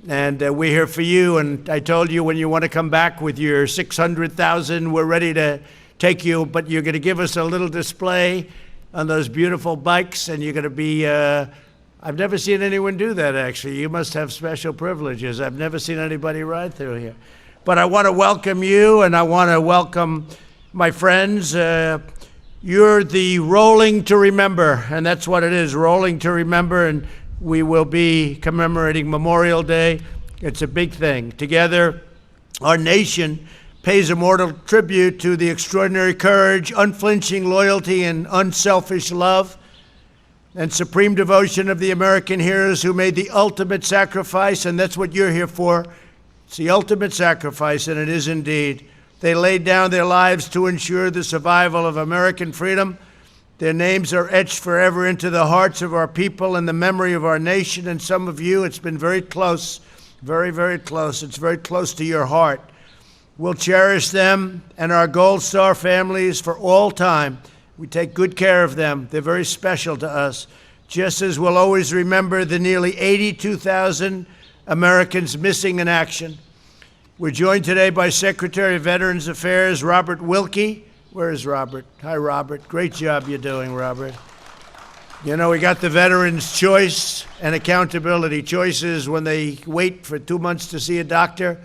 And we're here for you. And I told you when you want to come back with your 600,000, we're ready to take you. But you're going to give us a little display on those beautiful bikes. And you're going to be, I've never seen anyone do that, actually. You must have special privileges. I've never seen anybody ride through here. But I want to welcome you, and I want to welcome my friends. You're the Rolling to Remember, and that's what it is, Rolling to Remember. And we will be commemorating Memorial Day. It's a big thing. Together, our nation pays immortal tribute to the extraordinary courage, unflinching loyalty, and unselfish love and supreme devotion of the American heroes who made the ultimate sacrifice, and that's what you're here for. It's the ultimate sacrifice, and it is indeed. They laid down their lives to ensure the survival of American freedom. Their names are etched forever into the hearts of our people and the memory of our nation. And some of you, it's been very close, very, very close. It's very close to your heart. We'll cherish them and our Gold Star families for all time. We take good care of them. They're very special to us. Just as we'll always remember the nearly 82,000 Americans missing in action. We're joined today by Secretary of Veterans Affairs, Robert Wilkie. Where is Robert? Hi, Robert. Great job you're doing, Robert. You know, we got the Veterans' Choice and Accountability. Choice is when they wait for 2 months to see a doctor.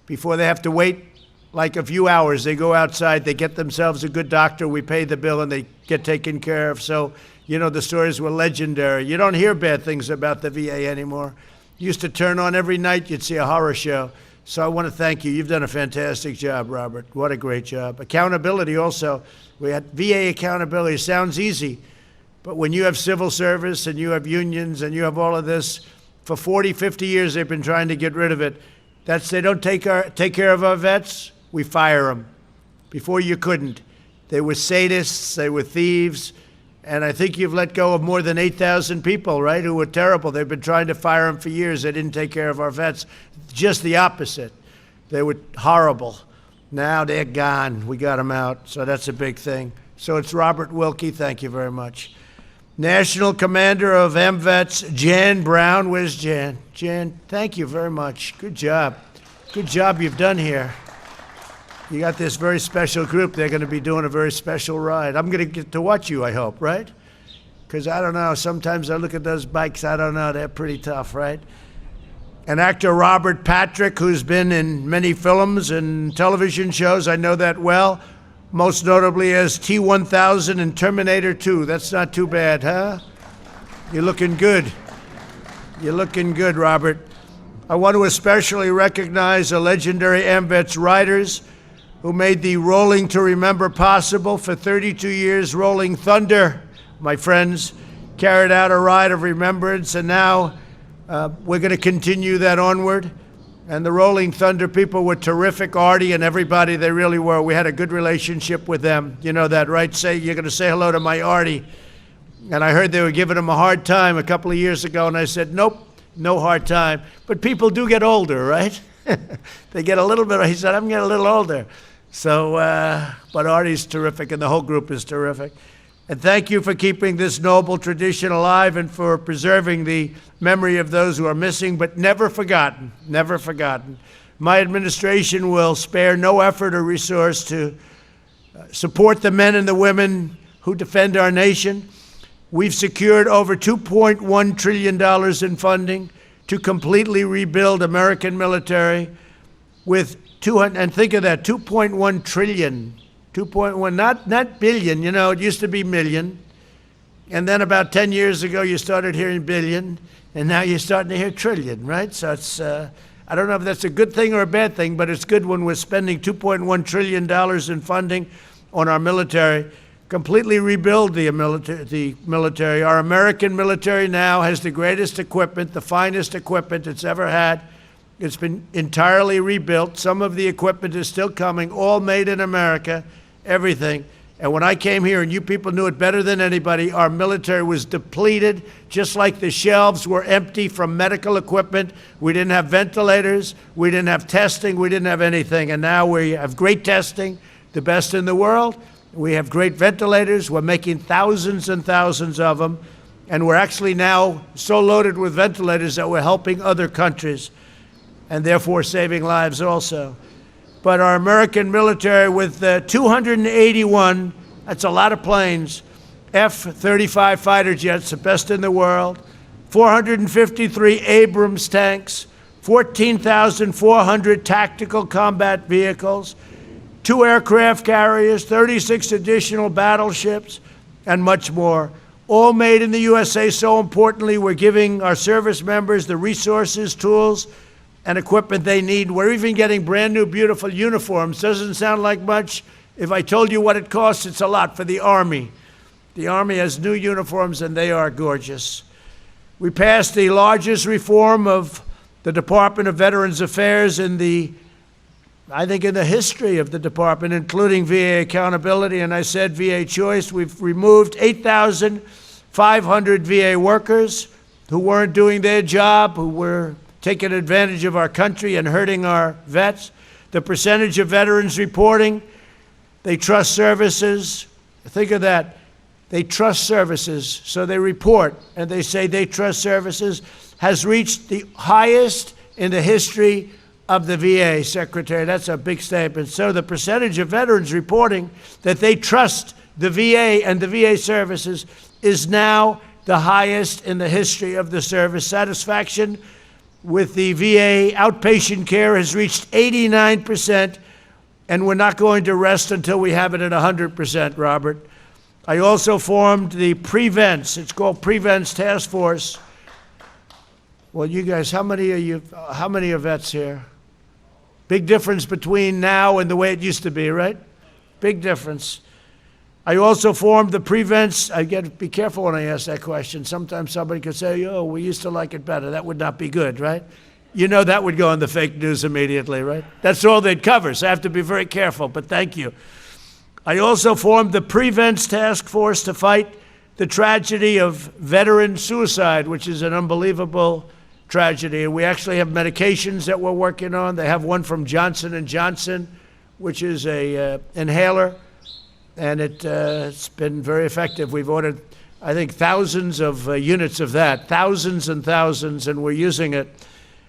Before they have to wait like a few hours, they go outside, they get themselves a good doctor, we pay the bill, and they get taken care of. So, you know, the stories were legendary. You don't hear bad things about the VA anymore. You used to turn on every night, you'd see a horror show. So I want to thank you. You've done a fantastic job, Robert. What a great job. Accountability also. We had VA accountability. Sounds easy, but when you have civil service and you have unions and you have all of this, for 40, 50 years they've been trying to get rid of it. They don't take care of our vets, we fire them. Before you couldn't. They were sadists, they were thieves, and I think you've let go of more than 8,000 people, right, who were terrible. They've been trying to fire them for years. They didn't take care of our vets. Just the opposite. They were horrible. Now they're gone. We got them out, so that's a big thing. So it's Robert Wilkie. Thank you very much. National Commander of MVets, Jan Brown. Where's Jan? Jan, thank you very much. Good job. Good job you've done here. You got this very special group. They're going to be doing a very special ride. I'm going to get to watch you, I hope, right? Because I don't know. Sometimes I look at those bikes. I don't know. They're pretty tough, right? And actor Robert Patrick, who's been in many films and television shows. I know that well. Most notably as T-1000 in Terminator 2. That's not too bad, huh? You're looking good. You're looking good, Robert. I want to especially recognize the legendary AMVETS riders who made the Rolling to Remember possible. For 32 years, Rolling Thunder, my friends, carried out a ride of remembrance, and now we're going to continue that onward. And the Rolling Thunder people were terrific. Artie and everybody, they really were. We had a good relationship with them. You know that, right? You're going to say hello to my Artie. And I heard they were giving him a hard time a couple of years ago, and I said, nope, no hard time. But people do get older, right? They get a little bit, he said, I'm getting a little older. So, but Artie's terrific, and the whole group is terrific. And thank you for keeping this noble tradition alive and for preserving the memory of those who are missing, but never forgotten, never forgotten. My administration will spare no effort or resource to support the men and the women who defend our nation. We've secured over $2.1 trillion in funding to completely rebuild American military with and think of that, 2.1 trillion. 2.1, not billion, you know, it used to be million. And then about 10 years ago, you started hearing billion, and now you're starting to hear trillion, right? So it's, I don't know if that's a good thing or a bad thing, but it's good when we're spending $2.1 trillion in funding on our military, completely rebuild the military. Our American military now has the greatest equipment, the finest equipment it's ever had. It's been entirely rebuilt. Some of the equipment is still coming, all made in America, everything. And when I came here, and you people knew it better than anybody, our military was depleted, just like the shelves were empty from medical equipment. We didn't have ventilators. We didn't have testing. We didn't have anything. And now we have great testing, the best in the world. We have great ventilators. We're making thousands and thousands of them. And we're actually now so loaded with ventilators that we're helping other countries. and therefore saving lives also. But our American military with 281, that's a lot of planes, F-35 fighter jets, the best in the world, 453 Abrams tanks, 14,400 tactical combat vehicles, 2 aircraft carriers, 36 additional battleships, and much more. All made in the USA. So importantly, we're giving our service members the resources, tools, and equipment they need. We're even getting brand new, beautiful uniforms. Doesn't sound like much. If I told you what it costs, it's a lot for the Army. The Army has new uniforms, and they are gorgeous. We passed the largest reform of the Department of Veterans Affairs in the history of the department, including VA accountability, and I said VA choice. We've removed 8,500 VA workers who weren't doing their job, who were taking advantage of our country and hurting our vets. The percentage of veterans reporting they trust services, think of that. They trust services, so they report, and they say they trust services, has reached the highest in the history of the VA, Secretary. That's a big statement. So the percentage of veterans reporting that they trust the VA and the VA services is now the highest in the history of the service. Satisfaction with the VA outpatient care has reached 89%, and we're not going to rest until we have it at 100%, Robert. I also formed the Prevents. It's called Prevents Task Force. Well, you guys, how many are vets here? Big difference between now and the way it used to be, right? Big difference. I also formed the Prevents. I got to be careful when I ask that question. Sometimes somebody could say, oh, we used to like it better. That would not be good, right? You know that would go in the fake news immediately, right? That's all they'd cover, so I have to be very careful, but thank you. I also formed the Prevents Task Force to fight the tragedy of veteran suicide, which is an unbelievable tragedy. And we actually have medications that we're working on. They have one from Johnson & Johnson, which is a inhaler, and it's been very effective. We've ordered, I think, thousands of units of that, thousands and thousands, and we're using it.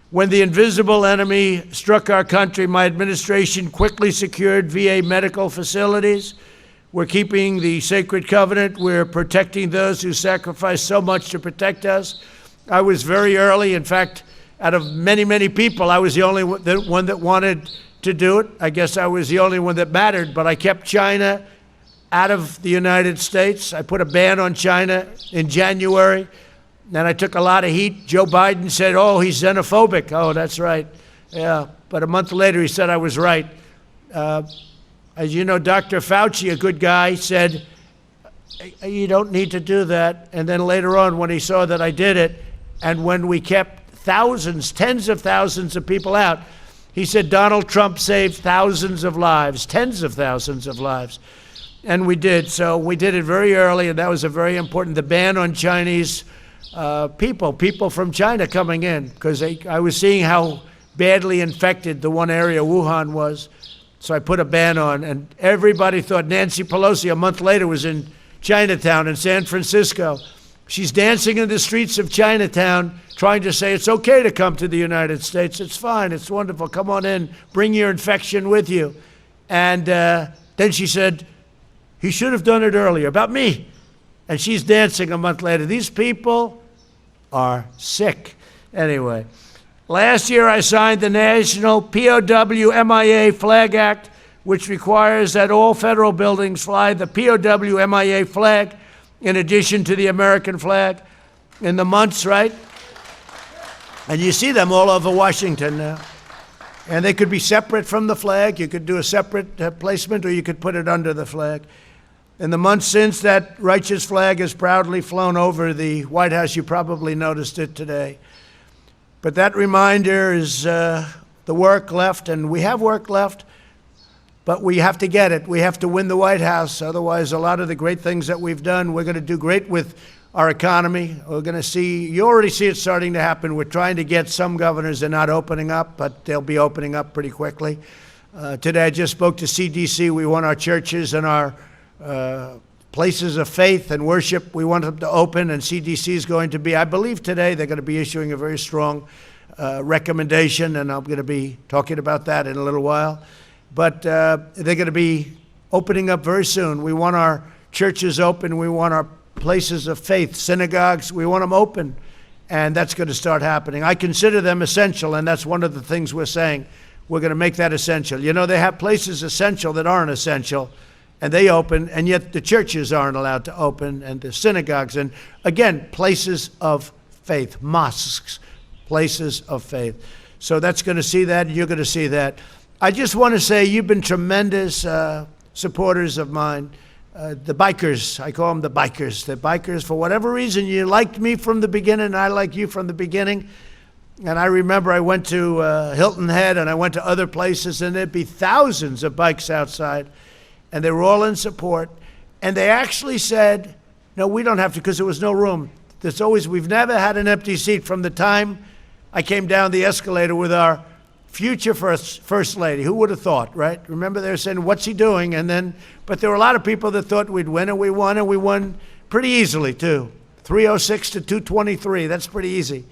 When the invisible enemy struck our country, my administration quickly secured VA medical facilities. We're keeping the sacred covenant. We're protecting those who sacrificed so much to protect us. I was very early. In fact, out of many, many people, I was the only one that wanted to do it. I guess I was the only one that mattered, but I kept China out of the United States. I put a ban on China in January. Then I took a lot of heat. Joe Biden said, oh, he's xenophobic. Oh, that's right. Yeah. But a month later, he said I was right. As you know, Dr. Fauci, a good guy, said, you don't need to do that. And then later on, when he saw that I did it, and when we kept thousands, tens of thousands of people out, he said Donald Trump saved thousands of lives, tens of thousands of lives. And we did. So we did it very early, and that was a very important, the ban on Chinese people from China coming in, because I was seeing how badly infected the one area, Wuhan, was. So I put a ban on, and everybody thought Nancy Pelosi, a month later, was in Chinatown in San Francisco. She's dancing in the streets of Chinatown, trying to say it's okay to come to the United States. It's fine. It's wonderful. Come on in. Bring your infection with you. And then she said, he should have done it earlier, about me. And she's dancing a month later. These people are sick. Anyway, last year I signed the National POW MIA Flag Act, which requires that all federal buildings fly the POW MIA flag in addition to the American flag in the months, right? And you see them all over Washington now. And they could be separate from the flag. You could do a separate placement, or you could put it under the flag. In the months since, that righteous flag has proudly flown over the White House. You probably noticed it today. But that reminder is the work left, and we have work left, but we have to get it. We have to win the White House. Otherwise, a lot of the great things that we've done, we're going to do great with our economy. We're going to see, you already see it starting to happen. We're trying to get some governors, they're not opening up, but they'll be opening up pretty quickly. Today, I just spoke to CDC. We want our churches and our places of faith and worship, we want them to open, and CDC is going to be, I believe today, they're going to be issuing a very strong recommendation, and I'm going to be talking about that in a little while. But they're going to be opening up very soon. We want our churches open. We want our places of faith, synagogues, we want them open. And that's going to start happening. I consider them essential, and that's one of the things we're saying. We're going to make that essential. You know, they have places essential that aren't essential, and they open, and yet the churches aren't allowed to open, and the synagogues. And again, places of faith, mosques, places of faith. So that's going to see that, and you're going to see that. I just want to say you've been tremendous supporters of mine. The bikers, I call them the bikers. The bikers, for whatever reason, you liked me from the beginning, and I like you from the beginning. And I remember I went to Hilton Head, and I went to other places, and there'd be thousands of bikes outside, and they were all in support. And they actually said, no, we don't have to, because there was no room. We've never had an empty seat from the time I came down the escalator with our future first lady. Who would have thought, right? Remember they were saying, what's he doing? But there were a lot of people that thought we'd win, and we won pretty easily too. 306 to 223, that's pretty easy.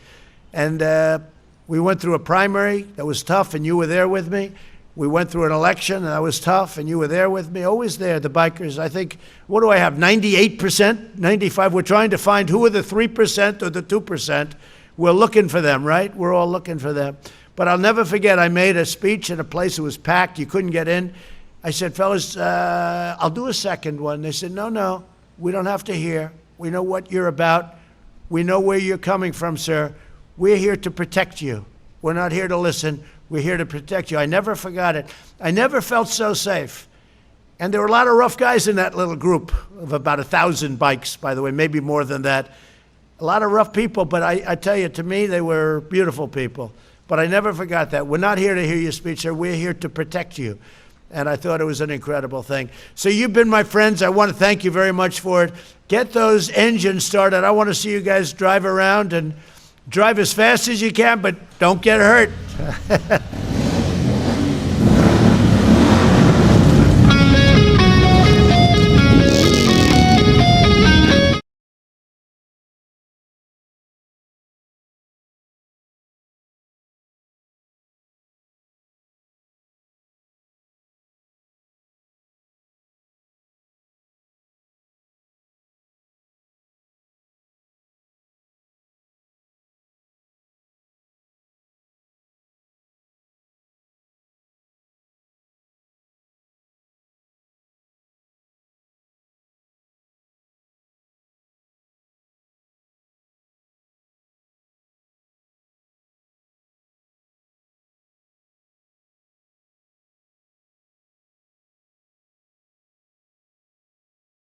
And we went through a primary that was tough, and you were there with me. We went through an election, and that was tough, and you were there with me. Always there, the bikers. I think, what do I have, 98%, 95%? We're trying to find who are the 3% or the 2%. We're looking for them, right? We're all looking for them. But I'll never forget, I made a speech in a place that was packed. You couldn't get in. I said, fellas, I'll do a second one. They said, no, we don't have to hear. We know what you're about. We know where you're coming from, sir. We're here to protect you. We're not here to listen. We're here to protect you. I never forgot it. I never felt so safe. And there were a lot of rough guys in that little group of about 1,000 bikes, by the way, maybe more than that. A lot of rough people, but I tell you, to me, they were beautiful people. But I never forgot that. We're not here to hear your speech, sir. We're here to protect you. And I thought it was an incredible thing. So you've been my friends. I want to thank you very much for it. Get those engines started. I want to see you guys drive around and drive as fast as you can, but don't get hurt.